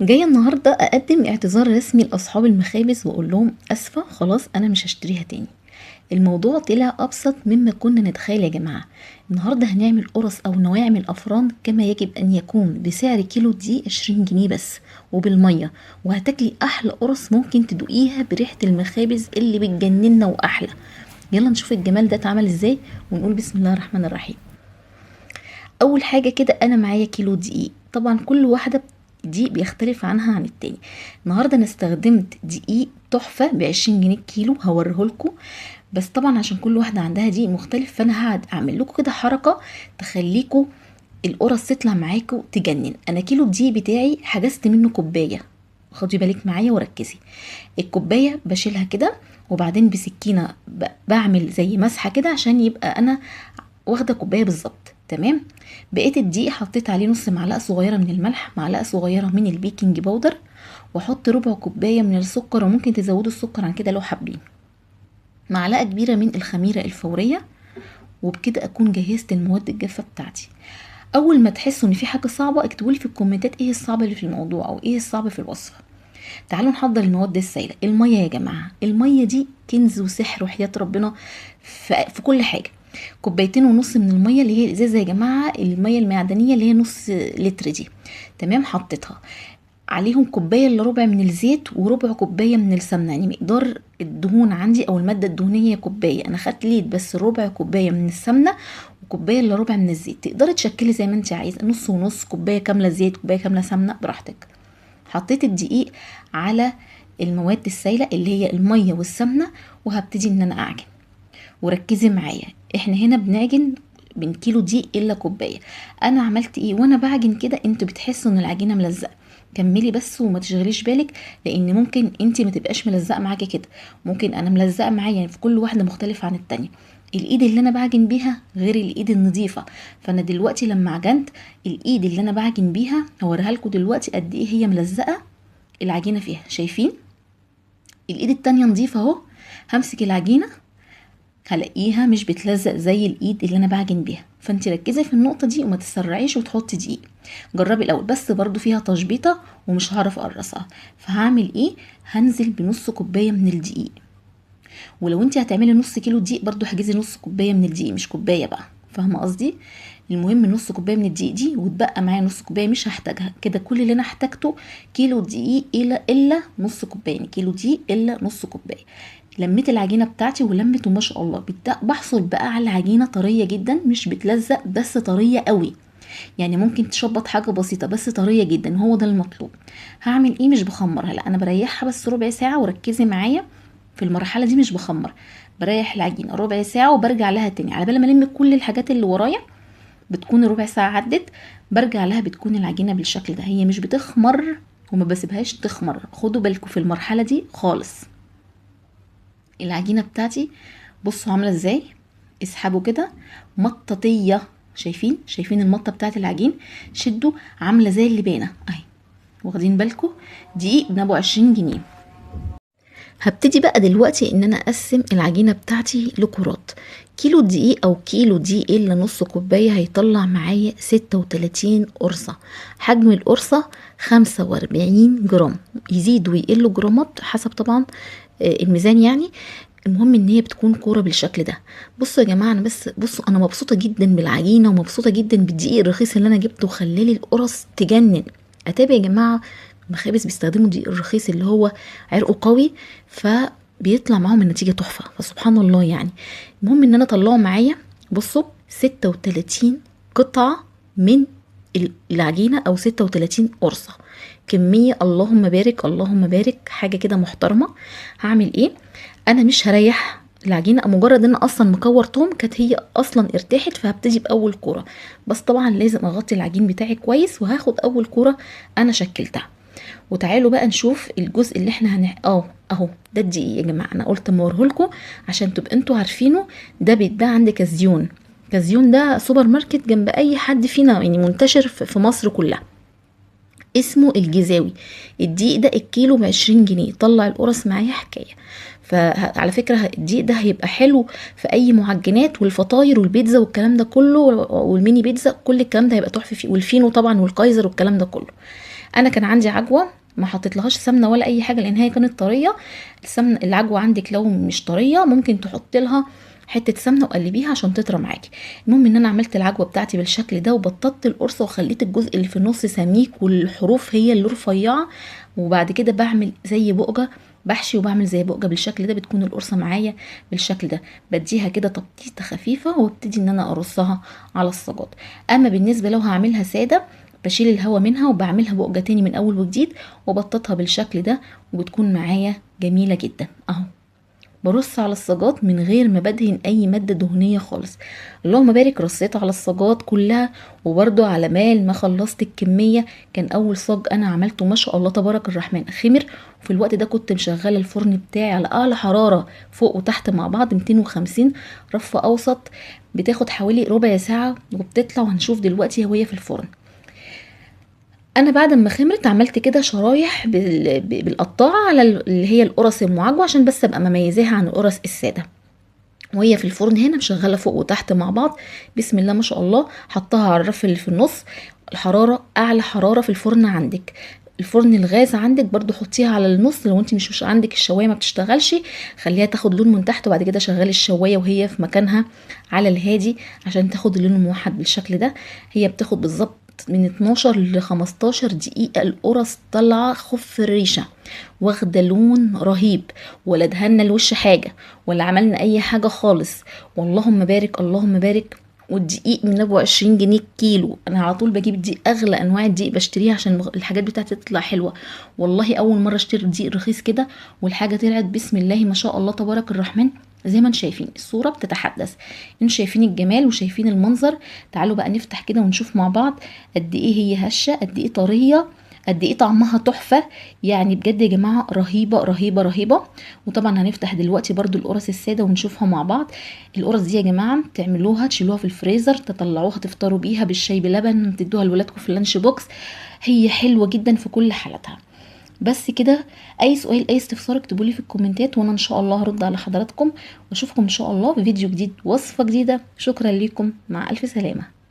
جايه النهارده اقدم اعتذار رسمي لاصحاب المخابز واقول لهم اسفه، خلاص انا مش هشتريها تاني. الموضوع طلع ابسط مما كنا نتخيل يا جماعه. النهارده هنعمل قرص او نواعم الافران كما يجب ان يكون بسعر كيلو دي 20 جنيه بس وبالميه، وهتاكلي احلى قرص ممكن تدوقيها بريحه المخابز اللي بتجننا واحلى. يلا نشوف الجمال ده اتعمل ازاي ونقول بسم الله الرحمن الرحيم. اول حاجه كده انا معايا كيلو دقيق، طبعا كل واحده دي بيختلف عنها عن التاني. النهارده انا استخدمت دقيق تحفه ب20 جنيه الكيلو، هوريهولكوا. بس طبعا عشان كل واحده عندها دقيق مختلف، فانا هقعد اعمل لكم كده حركه تخليكوا القرص تطلع معاكوا تجنن. انا كيلو الدقيق بتاعي حجزت منه كوبايه، خدي بالك معايا وركزي. الكوبايه بشيلها كده وبعدين بسكينه بعمل زي مسحه كده عشان يبقى انا واخده كوبايه بالظبط. تمام. بقيت الدقيق حطيت عليه نص معلقه صغيره من الملح، معلقه صغيره من البيكنج باودر، واحط ربع كوبايه من السكر، وممكن تزودوا السكر عن كده لو حابين. معلقه كبيره من الخميره الفوريه. وبكده اكون جهزت المواد الجافه بتاعتي. اول ما تحسوا ان في حاجه صعبه اكتبوا لي في الكومنتات ايه الصعب اللي في الموضوع او ايه الصعب في الوصفه. تعالوا نحضر المواد السائله. الميه يا جماعه، الميه دي كنز وسحر وحياه ربنا في كل حاجه. كوبايتين ونص من الميه اللي هي ازازه يا جماعه، الميه المعدنيه اللي هي نص لتر دي. تمام. حطيتها عليهم كوبايه الا ربع من الزيت وربع كوبايه من السمنه، يعني مقدار الدهون عندي او الماده الدهنيه كوبايه، انا خدت ليت بس ربع كوبايه من السمنه وكوبايه الا ربع من الزيت. تقدري تشكلي زي ما انت عايزه، نص ونص، كوبايه كامله زيت كوبايه كامله سمنه، براحتك. حطيت الدقيق على المواد السائله اللي هي الميه والسمنه، وهبتدي ان انا اعجن. وركزي معايا، احنا هنا بنعجن من كيلو دقيق الا كوبايه. انا عملت ايه وانا بعجن كده؟ انتوا بتحسوا ان العجينه ملزقه، كملي بس وما تشغليش بالك، لان ممكن انتي ما تبقاش ملزقه معاكي كده، ممكن انا ملزقه معايا، يعني في كل واحده مختلفه عن التانية. الايد اللي انا بعجن بيها غير الايد النظيفه. فانا دلوقتي لما عجنت الايد اللي انا بعجن بيها هوريها لكم دلوقتي قد ايه هي ملزقه العجينه فيها. شايفين؟ الايد التانية نظيفه اهو. همسك العجينه هلاقيها مش بتلزق زي الايد اللي انا بعجن بيها. فانت ركزي في النقطه دي وما تسرعيش وتحطي دقيق. جربي الاول، بس برضو فيها تشبيطه ومش هعرف اقرصها. فهعمل ايه؟ هنزل بنص كوبايه من الدقيق. ولو انت هتعملي نص كيلو دقيق برضو حجزي نص كوبايه من الدقيق، مش كوبايه بقى، فاهمه قصدي؟ المهم نص كوبايه من الدقيق دي، وتبقى معايا نص كوبايه مش هحتاجها كده. كل اللي انا احتاجته كيلو دقيق الا نص كوبايه، يعني كيلو دقيق الا نص كوبايه. لميت العجينه بتاعتي ولمت وما شاء الله بحصل بقى على عجينه طريه جدا، مش بتلزق بس طريه قوي، يعني ممكن تشبط حاجه بسيطه بس طريه جدا، هو ده المطلوب. هعمل ايه؟ مش بخمرها، لا انا بريحها بس ربع ساعه. وركزي معايا في المرحله دي، مش بخمر، بريح العجينه ربع ساعه وبرجع لها تاني على بال ما الم كل الحاجات اللي ورايا. بتكون ربع ساعه عدت، برجع لها بتكون العجينه بالشكل ده، هي مش بتخمر وما بسيبهاش تخمر. خدوا بالكم في المرحله دي خالص. العجينه بتاعتي بصوا عامله ازاي، اسحبوا كده مطاطيه. شايفين المطه بتاعت العجين؟ شدوا عامله زي اللبانه اهي. واخدين بالكم؟ دقيق بنبو 20 جنيه. هبتدي بقى دلوقتي ان انا اقسم العجينه بتاعتي لكرات. كيلو دقيق او كيلو دقيق الا نص كوبايه هيطلع معايا 36 قرصه. حجم القرصه 45 جرام، يزيد ويقل جرامات حسب طبعا الميزان يعني. المهم ان هي بتكون كوره بالشكل ده. بصوا يا جماعه، بصوا انا مبسوطه جدا بالعجينه ومبسوطه جدا بالدقيق الرخيص اللي انا جبته وخلالي القرص تجنن. اتابع يا جماعه المخابز بيستخدموا الدقيق الرخيص اللي هو عرقه قوي، فبيطلع معاهم النتيجه تحفه، فسبحان الله يعني. المهم ان انا طلعوا معايا بصوا 36 قطعه من العجينه او 36 قرصه. كميه اللهم بارك اللهم بارك، حاجه كده محترمه. هعمل ايه؟ انا مش هريح العجينه، مجرد ان اصلا مكورتهم كانت هي اصلا ارتاحت، فهبتدي باول كوره. بس طبعا لازم اغطي العجين بتاعي كويس، وهاخد اول كوره انا شكلتها. وتعالوا بقى نشوف الجزء اللي احنا اهو ده الدقيق يا جماعه. انا قلت امورهولكم عشان تبقى انتوا عارفينه. ده بيتباع عند كازيون. كازيون ده سوبر ماركت جنب اي حد فينا، يعني منتشر في مصر كلها، اسمه الجزاوي. الدقيق ده الكيلو ب20 جنيه. طلع القرص معايا حكايه. فعلى فكره الدقيق ده هيبقى حلو في اي معجنات والفطاير والبيتزا والكلام ده كله، والميني بيتزا، كل الكلام ده هيبقى تحفه فيه، والفينو طبعا والكايزر والكلام ده كله. انا كان عندي عجوه ما حطيت لهاش سمنه ولا اي حاجه لان هي كانت طريه. السمنه العجوه عندك لو مش طريه ممكن تحط لها حته سمنه وقلبيها عشان تطرى معاكي. المهم ان انا عملت العجوه بتاعتي بالشكل ده وبططت القرصه وخليت الجزء اللي في النص سميك والحروف هي اللي رفيعه. وبعد كده بعمل زي بقجه، بحشي وبعمل زي بقجه بالشكل ده، بتكون القرصه معايا بالشكل ده. بديها كده تبطيطه خفيفه وابتدي ان انا ارصها على الصاجات. اما بالنسبه لو هعملها ساده بشيل الهواء منها وبعملها بقجه تاني من اول وجديد وبططها بالشكل ده وبتكون معايا جميله جدا اهو. برص على الصاجات من غير ما بدهن اي مادة دهنية خالص. اللهم بارك، رصيت على الصاجات كلها وبرضو على مال ما خلصت الكمية. كان اول صاج انا عملته ما شاء الله تبارك الرحمن خمر. وفي الوقت ده كنت مشغلة الفرن بتاعي على اعلى حرارة فوق وتحت مع بعض 250 رف اوسط، بتاخد حوالي ربع ساعة وبتطلع، وهنشوف دلوقتي وهي في الفرن. انا بعد ما خمرت عملت كده شرايح بالقطاعه على اللي هي القرص المعجوه عشان بس ابقى مميزاها عن القرص الساده. وهي في الفرن هنا مشغله فوق وتحت مع بعض بسم الله ما شاء الله. حطها على الرف اللي في النص، الحراره اعلى حراره في الفرن عندك. الفرن الغاز عندك برضو حطيها على النص، لو انت مش عندك الشوايه ما بتشتغلش خليها تاخد لون من تحت وبعد كده شغلي الشوايه وهي في مكانها على الهادي عشان تاخد اللون الموحد بالشكل ده. هي بتاخد بالظبط من 12 ل 15 دقيقة القرص طالعة خف الريشة، واخدة لون رهيب، ولا دهنا الوش حاجة ولا عملنا اي حاجة خالص. واللهم بارك اللهم بارك. والدقيق من ابو 20 جنيه كيلو. انا على طول بجيب دي اغلى انواع الدقيق بشتريها عشان الحاجات بتاعتي تطلع حلوة. والله اول مرة اشتري دقيق رخيص كده والحاجة طلعت بسم الله ما شاء الله تبارك الرحمن. زي ما انتم شايفين الصورة بتتحدث، انتم شايفين الجمال وشايفين المنظر. تعالوا بقى نفتح كده ونشوف مع بعض قد ايه هي هشة، قد ايه طرية، قد ايه طعمها تحفة. يعني بجد يا جماعة رهيبة رهيبة رهيبة. وطبعا هنفتح دلوقتي برضو القرص السادة ونشوفها مع بعض. القرص دي يا جماعة تعملوها تشيلوها في الفريزر، تطلعوها تفطروا بيها بالشاي بلبن، تدوها لولادكم في اللانش بوكس. هي حلوة جدا في كل حالاتها. بس كده. اي سؤال اي استفسار اكتبوا لي في الكومنتات وانا ان شاء الله هرد على حضراتكم، واشوفكم ان شاء الله في فيديو جديد وصفة جديدة. شكرا لكم، مع الف سلامة.